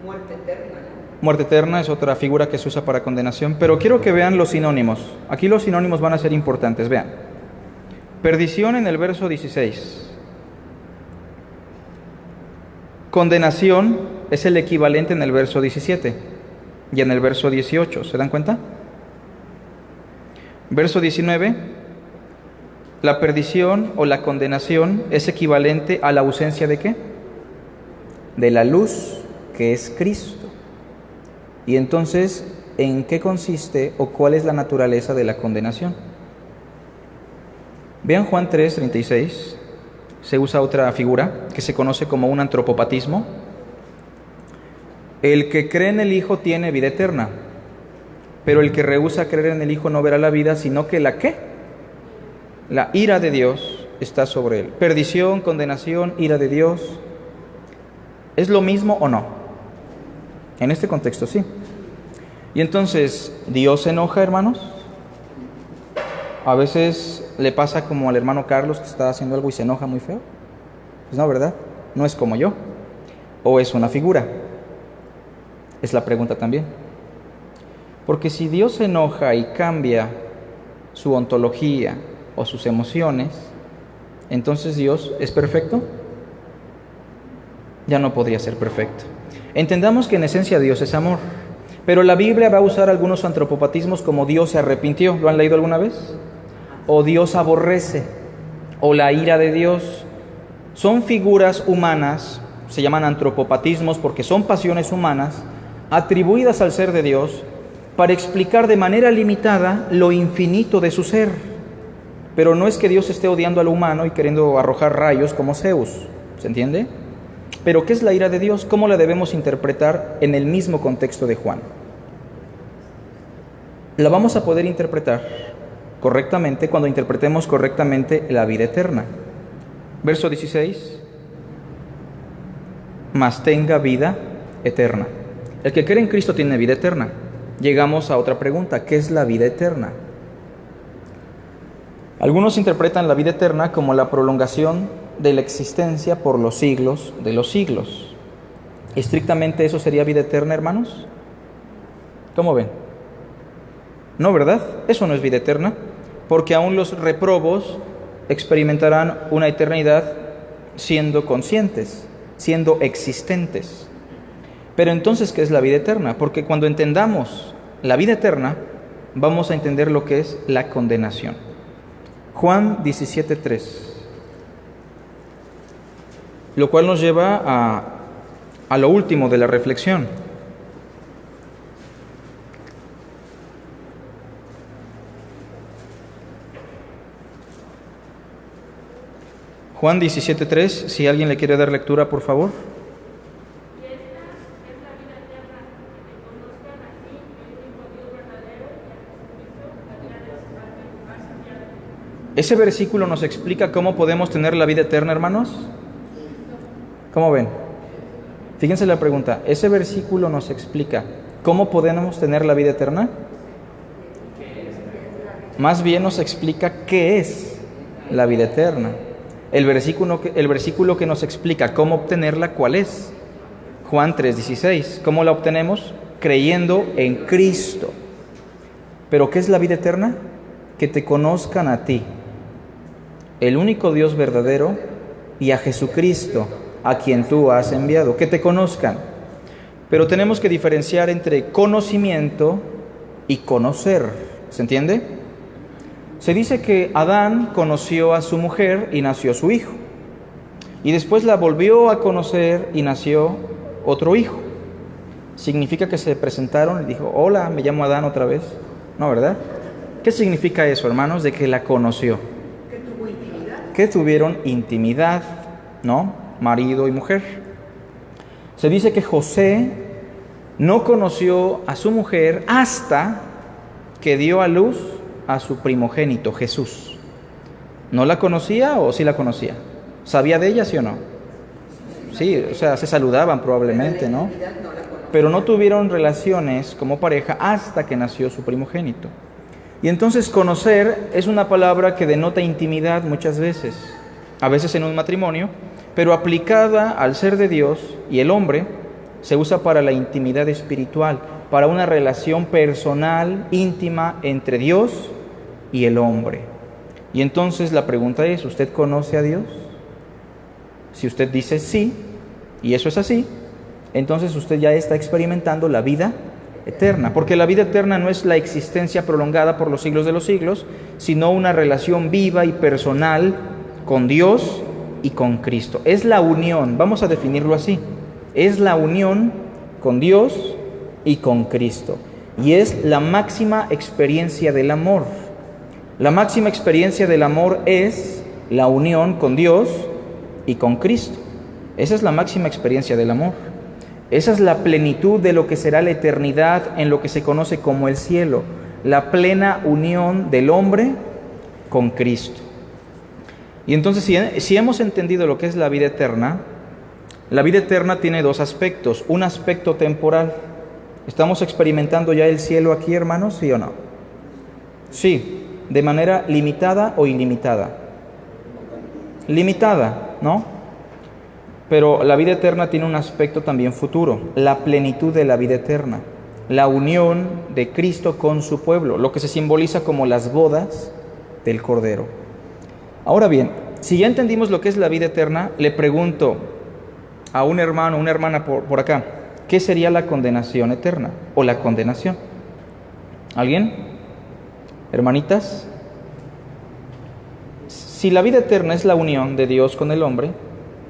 Muerte eterna. Muerte eterna es otra figura que se usa para condenación, pero quiero que vean los sinónimos. Aquí los sinónimos van a ser importantes, vean. Perdición en el verso 16. Condenación es el equivalente en el verso 17 y en el verso 18, ¿se dan cuenta? Verso 19, la perdición o la condenación es equivalente a la ausencia ¿de qué? De la luz que es Cristo. Y entonces, ¿en qué consiste o cuál es la naturaleza de la condenación? Vean Juan 3:36, se usa otra figura que se conoce como un antropopatismo. El que cree en el Hijo tiene vida eterna, pero el que rehúsa creer en el Hijo no verá la vida, sino que la ¿qué? La ira de Dios está sobre él. Perdición, condenación, ira de Dios. ¿Es lo mismo o no? En este contexto sí. Y entonces, ¿Dios se enoja, hermanos? A veces le pasa como al hermano Carlos, que está haciendo algo y se enoja muy feo. Pues no, ¿verdad? No es como yo. ¿O es una figura? Es la pregunta también. Porque si Dios se enoja y cambia su ontología o sus emociones, entonces Dios es perfecto. Ya no podría ser perfecto. Entendamos que en esencia Dios es amor, pero la Biblia va a usar algunos antropopatismos como Dios se arrepintió. ¿Lo han leído alguna vez? O Dios aborrece, o la ira de Dios. Son figuras humanas, se llaman antropopatismos porque son pasiones humanas atribuidas al ser de Dios para explicar de manera limitada lo infinito de su ser. Pero no es que Dios esté odiando al humano y queriendo arrojar rayos como Zeus, ¿se entiende? Pero ¿qué es la ira de Dios? ¿Cómo la debemos interpretar en el mismo contexto de Juan? La vamos a poder interpretar correctamente cuando interpretemos correctamente la vida eterna. Verso 16. Mas tenga vida eterna. El que cree en Cristo tiene vida eterna. Llegamos a otra pregunta. ¿Qué es la vida eterna? Algunos interpretan la vida eterna como la prolongación de la existencia por los siglos de los siglos. ¿Estrictamente eso sería vida eterna, hermanos? ¿Cómo ven? No, ¿verdad? Eso no es vida eterna, porque aún los reprobos experimentarán una eternidad siendo conscientes, siendo existentes. Pero entonces, ¿qué es la vida eterna? Porque cuando entendamos la vida eterna, vamos a entender lo que es la condenación. Juan 17:3, lo cual nos lleva a lo último de la reflexión. Juan 17:3, si alguien le quiere dar lectura, por favor. Ese versículo nos explica cómo podemos tener la vida eterna, hermanos. ¿Cómo ven? Fíjense la pregunta. ¿Ese versículo nos explica cómo podemos tener la vida eterna? Más bien nos explica qué es la vida eterna. El versículo que nos explica cómo obtenerla, ¿cuál es? Juan 3:16. ¿Cómo la obtenemos? Creyendo en Cristo. ¿Pero qué es la vida eterna? Que te conozcan a ti, el único Dios verdadero, y a Jesucristo, a quien tú has enviado. Que te conozcan. Pero tenemos que diferenciar entre conocimiento y conocer. ¿Se entiende? Se dice que Adán conoció a su mujer y nació su hijo. Y después la volvió a conocer y nació otro hijo. ¿Significa que se presentaron y dijo, hola, me llamo Adán otra vez? No, ¿verdad? ¿Qué significa eso, hermanos, de que la conoció? Que tuvo intimidad. Que tuvieron intimidad, ¿no? Marido y mujer. Se dice que José no conoció a su mujer hasta que dio a luz a su primogénito, Jesús. ¿No la conocía o sí la conocía? ¿Sabía de ella, sí o no? Sí, o sea, se saludaban probablemente, ¿no? Pero no tuvieron relaciones como pareja hasta que nació su primogénito. Y entonces conocer es una palabra que denota intimidad muchas veces, a veces en un matrimonio, pero aplicada al ser de Dios y el hombre, se usa para la intimidad espiritual, para una relación personal, íntima entre Dios y el hombre. Y entonces la pregunta es, ¿usted conoce a Dios? Si usted dice sí, y eso es así, entonces usted ya está experimentando la vida eterna, porque la vida eterna no es la existencia prolongada por los siglos de los siglos, sino una relación viva y personal con Dios y con Cristo. Es la unión, vamos a definirlo así, es la unión con Dios y con Cristo. Y es la máxima experiencia del amor. La máxima experiencia del amor es la unión con Dios y con Cristo. Esa es la máxima experiencia del amor. Esa es la plenitud de lo que será la eternidad en lo que se conoce como el cielo. La plena unión del hombre con Cristo. Y entonces, si hemos entendido lo que es la vida eterna tiene dos aspectos. Un aspecto temporal. ¿Estamos experimentando ya el cielo aquí, hermanos? ¿Sí o no? Sí, de manera limitada o ilimitada. Limitada, ¿no? Pero la vida eterna tiene un aspecto también futuro, la plenitud de la vida eterna, la unión de Cristo con su pueblo, lo que se simboliza como las bodas del Cordero. Ahora bien, si ya entendimos lo que es la vida eterna, le pregunto a un hermano, una hermana por acá, ¿qué sería la condenación eterna o la condenación? ¿Alguien? ¿Hermanitas? Si la vida eterna es la unión de Dios con el hombre,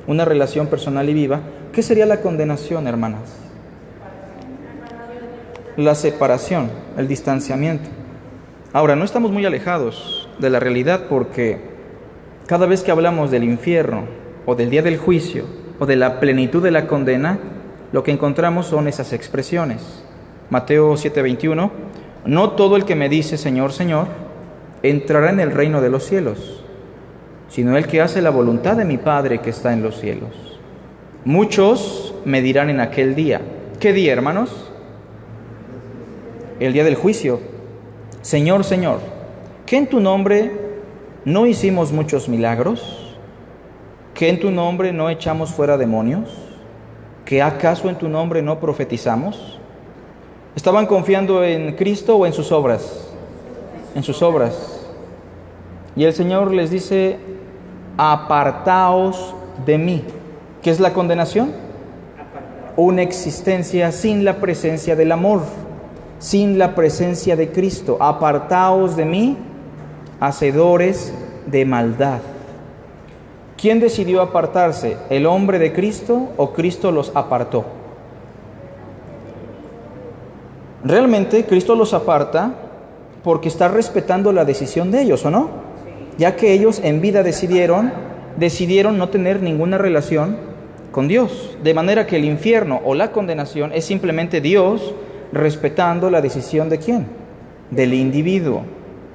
una relación personal y viva, ¿qué sería la condenación, hermanas? La separación, el distanciamiento. Ahora, no estamos muy alejados de la realidad, porque cada vez que hablamos del infierno o del día del juicio o de la plenitud de la condena, lo que encontramos son esas expresiones. Mateo 7:21, no todo el que me dice Señor, Señor, entrará en el reino de los cielos, sino el que hace la voluntad de mi Padre que está en los cielos. Muchos me dirán en aquel día. ¿Qué día, hermanos? El día del juicio. Señor, Señor, ¿que en tu nombre no hicimos muchos milagros? ¿Que en tu nombre no echamos fuera demonios? ¿Que acaso en tu nombre no profetizamos? ¿Estaban confiando en Cristo o en sus obras? En sus obras. Y el Señor les dice, apartaos de mí. ¿Qué es la condenación? Una existencia sin la presencia del amor, sin la presencia de Cristo. Apartaos de mí, hacedores de maldad. ¿Quién decidió apartarse? ¿El hombre de Cristo o Cristo los apartó? Realmente Cristo los aparta porque está respetando la decisión de ellos, ¿o no? Ya que ellos en vida decidieron no tener ninguna relación con Dios. De manera que el infierno o la condenación es simplemente Dios respetando la decisión ¿de quién? Del individuo.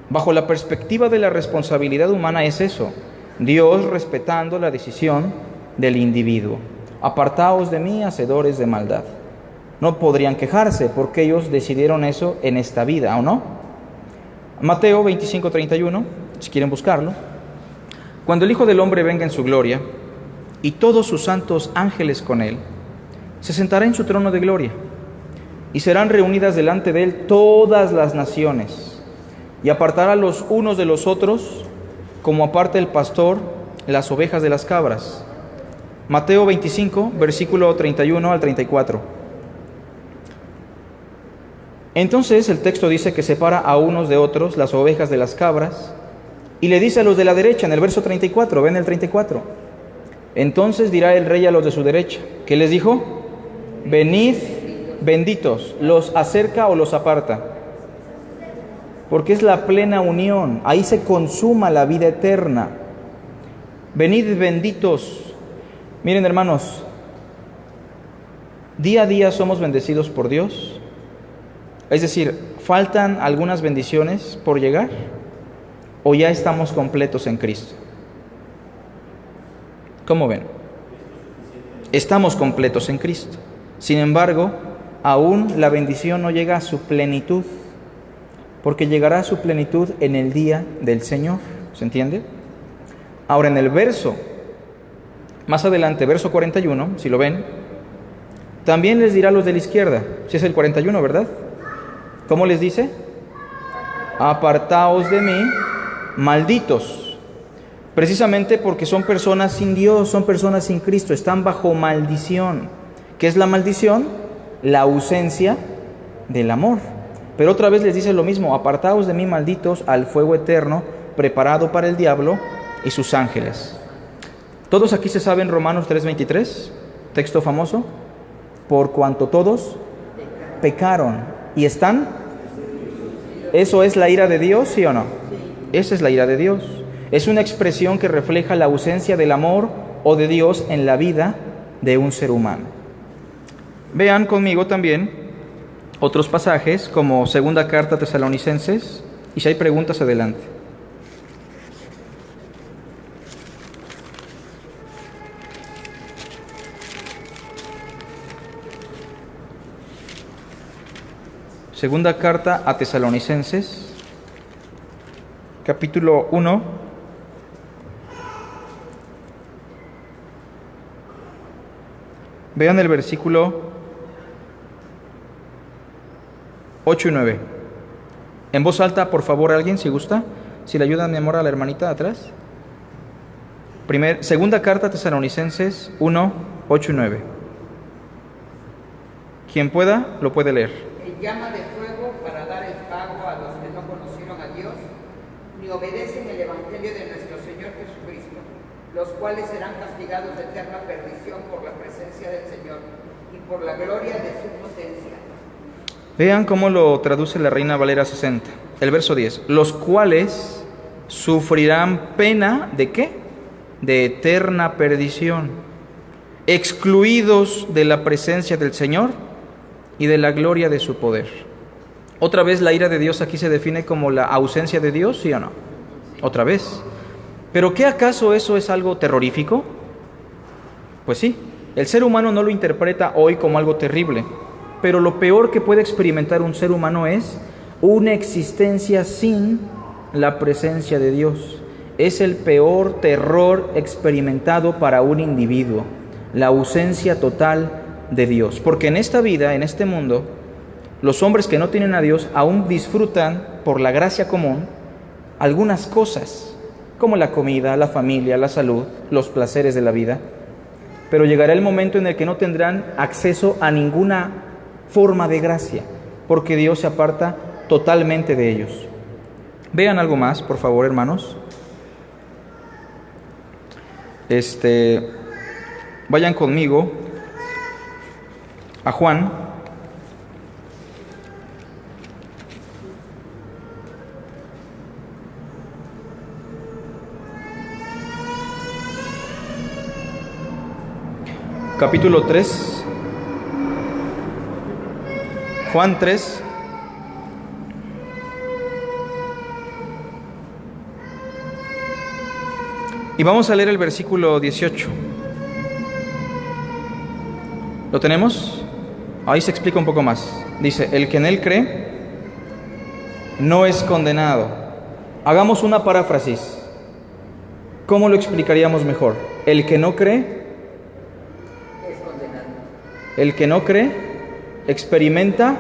Bajo la perspectiva de la responsabilidad humana es eso. Dios respetando la decisión del individuo. Apartaos de mí, hacedores de maldad. No podrían quejarse porque ellos decidieron eso en esta vida, ¿o no? Mateo 25:31, si quieren buscarlo. Cuando el Hijo del Hombre venga en su gloria y todos sus santos ángeles con él, se sentará en su trono de gloria y serán reunidas delante de él todas las naciones, y apartará los unos de los otros como aparta el pastor las ovejas de las cabras. Mateo 25, versículo 31 al 34. Entonces el texto dice que separa a unos de otros las ovejas de las cabras, y le dice a los de la derecha, en el verso 34, ven el 34, entonces dirá el rey a los de su derecha, ¿qué les dijo? Venid benditos, ¿los acerca o los aparta? Porque es la plena unión, ahí se consuma la vida eterna. Venid benditos. Miren, hermanos, día a día somos bendecidos por Dios. Es decir, ¿faltan algunas bendiciones por llegar? ¿O ya estamos completos en Cristo? ¿Cómo ven? Estamos completos en Cristo. Sin embargo, aún la bendición no llega a su plenitud, porque llegará a su plenitud en el día del Señor. ¿Se entiende? Ahora, en el verso, más adelante, verso 41, si lo ven, también les dirá a los de la izquierda, si es el 41, ¿verdad? ¿Cómo les dice? Apartaos de mí, malditos. Precisamente porque son personas sin Dios, son personas sin Cristo, están bajo maldición. ¿Qué es la maldición? La ausencia del amor. Pero otra vez les dice lo mismo, apartaos de mí, malditos, al fuego eterno, preparado para el diablo y sus ángeles. ¿Todos aquí se saben Romanos 3:23? Texto famoso. Por cuanto todos pecaron y están. ¿Eso es la ira de Dios, sí o no? Esa es la ira de Dios. Es una expresión que refleja la ausencia del amor o de Dios en la vida de un ser humano. Vean conmigo también otros pasajes como segunda carta a Tesalonicenses, y si hay preguntas, adelante. Segunda carta a Tesalonicenses, capítulo 1. Vean el versículo 8 y 9. En voz alta, por favor, alguien, si gusta. Si le ayudan, mi amor, a la hermanita de atrás. Segunda carta a Tesalonicenses 1, 8 y 9. Quien pueda, lo puede leer. El llama de fuego para dar el pago a los que no conocieron a Dios, ni obedecen el Evangelio de nuestro Señor Jesucristo, los cuales serán castigados de eterna perdición por la presencia del Señor y por la gloria de su potencia. Vean cómo lo traduce la Reina Valera 60. El verso 10. Los cuales sufrirán pena, ¿de qué? De eterna perdición, excluidos de la presencia del Señor y de la gloria de su poder. Otra vez la ira de Dios aquí se define como la ausencia de Dios, ¿sí o no? Otra vez. ¿Pero qué acaso eso es algo terrorífico? Pues sí, el ser humano no lo interpreta hoy como algo terrible, pero lo peor que puede experimentar un ser humano es una existencia sin la presencia de Dios. Es el peor terror experimentado para un individuo, la ausencia total de Dios. Porque en esta vida, en este mundo, los hombres que no tienen a Dios aún disfrutan, por la gracia común, algunas cosas, como la comida, la familia, la salud, los placeres de la vida. Pero llegará el momento en el que no tendrán acceso a ninguna forma de gracia, porque Dios se aparta totalmente de ellos. Vean algo más, por favor, hermanos. Vayan conmigo a Juan. Capítulo 3. Juan 3. Y vamos a leer el versículo 18. ¿Lo tenemos? Ahí se explica un poco más. Dice, el que en él cree no es condenado. Hagamos una paráfrasis. ¿Cómo lo explicaríamos mejor? El que no cree Es condenado. El que no cree experimenta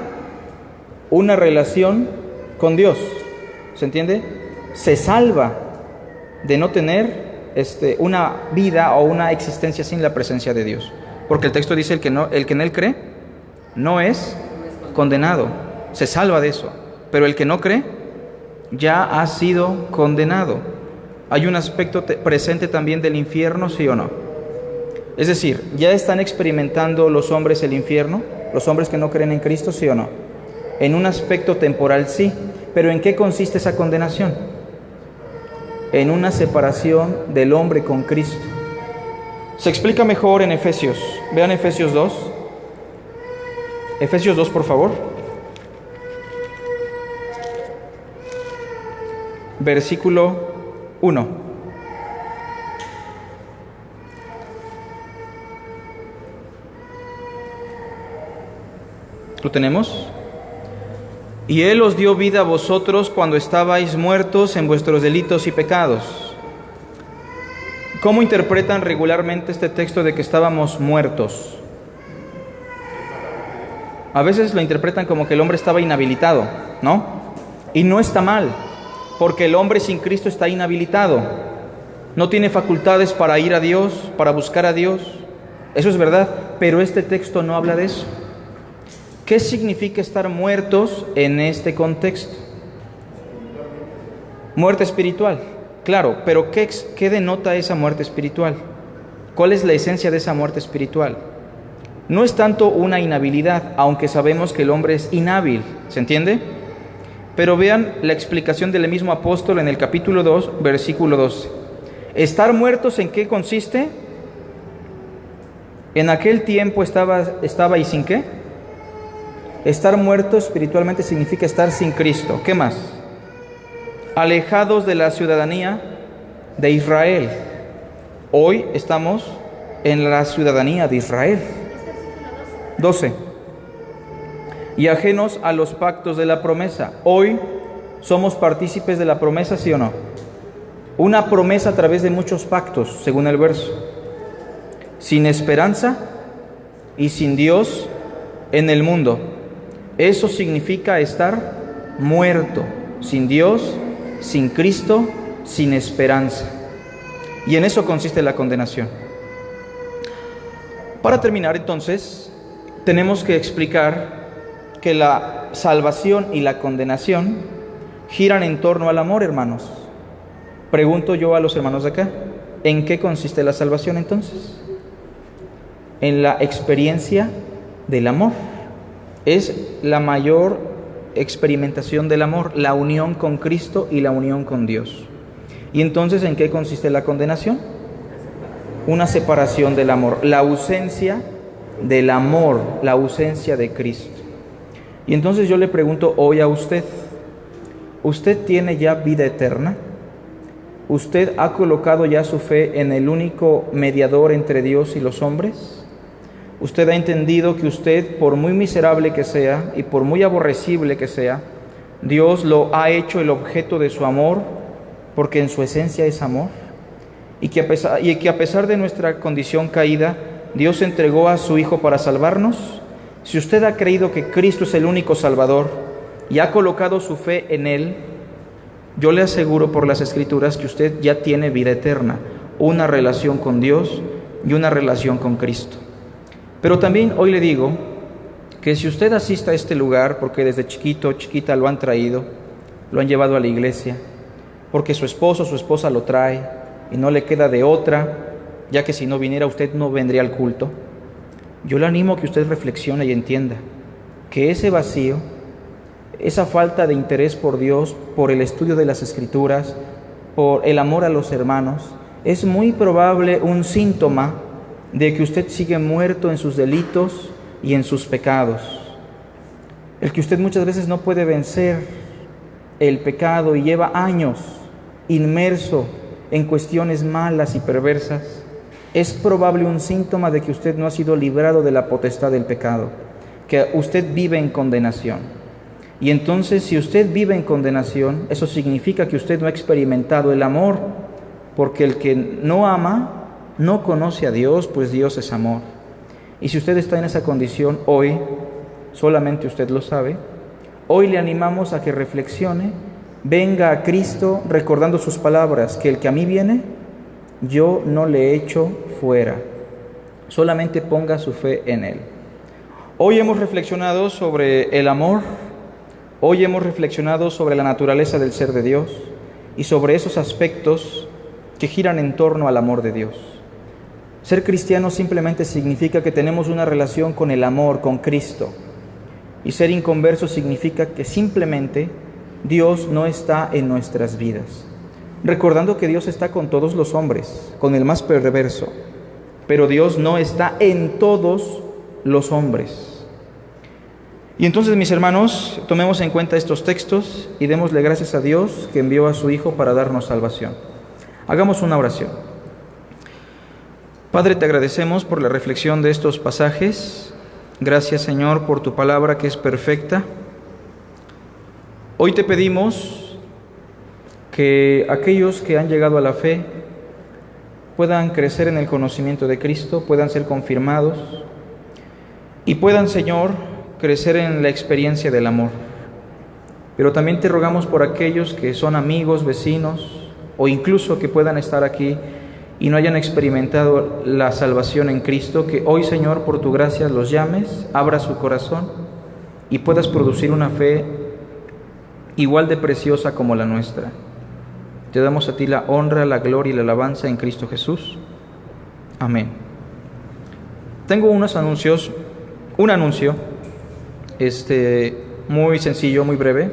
una relación con Dios. ¿Se entiende? Se salva de no tener una vida o una existencia sin la presencia de Dios. Porque el texto dice el que en él cree no es condenado. Se salva de eso. Pero el que no cree ya ha sido condenado. Hay un aspecto presente también del infierno, ¿sí o no? Es decir, ¿ya están experimentando los hombres el infierno? ¿Los hombres que no creen en Cristo, sí o no? En un aspecto temporal, sí. ¿Pero en qué consiste esa condenación? En una separación del hombre con Cristo. Se explica mejor en Efesios. Vean Efesios 2. Efesios 2, por favor. Versículo 1. ¿Lo tenemos? Y Él os dio vida a vosotros cuando estabais muertos en vuestros delitos y pecados. ¿Cómo interpretan regularmente este texto de que estábamos muertos? A veces lo interpretan como que el hombre estaba inhabilitado, ¿no? Y no está mal, porque el hombre sin Cristo está inhabilitado. No tiene facultades para ir a Dios, para buscar a Dios. Eso es verdad, pero este texto no habla de eso. ¿Qué significa estar muertos en este contexto? Muerte espiritual, claro, pero ¿qué denota esa muerte espiritual? ¿Cuál es la esencia de esa muerte espiritual? No es tanto una inhabilidad, aunque sabemos que el hombre es inhábil, ¿se entiende? Pero vean la explicación del mismo apóstol en el capítulo 2, versículo 12. ¿Estar muertos en qué consiste? En aquel tiempo estaba y sin qué. Estar muerto espiritualmente significa estar sin Cristo. ¿Qué más? Alejados de la ciudadanía de Israel. Hoy estamos en la ciudadanía de Israel. 12. y ajenos a los pactos de la promesa. Hoy somos partícipes de la promesa, ¿sí o no? Una promesa a través de muchos pactos, según el verso. Sin esperanza y sin Dios en el mundo. Eso significa estar muerto, sin Dios, sin Cristo, sin esperanza. Y en eso consiste la condenación. Para terminar, entonces, tenemos que explicar que la salvación y la condenación giran en torno al amor, hermanos. Pregunto yo a los hermanos de acá, ¿en qué consiste la salvación entonces? En la experiencia del amor. Es la mayor experimentación del amor, la unión con Cristo y la unión con Dios. ¿Y entonces en qué consiste la condenación? Una separación del amor, la ausencia del amor, la ausencia de Cristo. Y entonces yo le pregunto hoy a usted, ¿usted tiene ya vida eterna? ¿Usted ha colocado ya su fe en el único mediador entre Dios y los hombres? ¿Usted ha entendido que usted, por muy miserable que sea y por muy aborrecible que sea, Dios lo ha hecho el objeto de su amor, porque en su esencia es amor? Y que a pesar de nuestra condición caída, Dios entregó a su Hijo para salvarnos. Si usted ha creído que Cristo es el único Salvador y ha colocado su fe en Él, yo le aseguro por las Escrituras que usted ya tiene vida eterna, una relación con Dios y una relación con Cristo. Pero también hoy le digo que si usted asiste a este lugar porque desde chiquito, chiquita lo han traído, lo han llevado a la iglesia, porque su esposo o su esposa lo trae y no le queda de otra, ya que si no viniera usted no vendría al culto, yo le animo a que usted reflexione y entienda que ese vacío, esa falta de interés por Dios, por el estudio de las Escrituras, por el amor a los hermanos, es muy probable un síntoma de que usted sigue muerto en sus delitos y en sus pecados. El que usted muchas veces no puede vencer el pecado y lleva años inmerso en cuestiones malas y perversas, es probable un síntoma de que usted no ha sido librado de la potestad del pecado, que usted vive en condenación. Y entonces, si usted vive en condenación, eso significa que usted no ha experimentado el amor, porque el que no ama no conoce a Dios, pues Dios es amor. Y si usted está en esa condición hoy, solamente usted lo sabe, hoy le animamos a que reflexione, venga a Cristo recordando sus palabras, que el que a mí viene, yo no le echo fuera. Solamente ponga su fe en Él. Hoy hemos reflexionado sobre el amor, hoy hemos reflexionado sobre la naturaleza del ser de Dios y sobre esos aspectos que giran en torno al amor de Dios. Ser cristiano simplemente significa que tenemos una relación con el amor, con Cristo. Y ser inconverso significa que simplemente Dios no está en nuestras vidas. Recordando que Dios está con todos los hombres, con el más perverso, pero Dios no está en todos los hombres. Y entonces, mis hermanos, tomemos en cuenta estos textos y démosle gracias a Dios que envió a su Hijo para darnos salvación. Hagamos una oración. Padre, te agradecemos por la reflexión de estos pasajes. Gracias, Señor, por tu palabra que es perfecta. Hoy te pedimos que aquellos que han llegado a la fe puedan crecer en el conocimiento de Cristo, puedan ser confirmados y puedan, Señor, crecer en la experiencia del amor. Pero también te rogamos por aquellos que son amigos, vecinos o incluso que puedan estar aquí y no hayan experimentado la salvación en Cristo, que hoy, Señor, por tu gracia los llames, abra su corazón y puedas producir una fe igual de preciosa como la nuestra. Te damos a ti la honra, la gloria y la alabanza en Cristo Jesús. Amén. Tengo un anuncio muy sencillo, muy breve.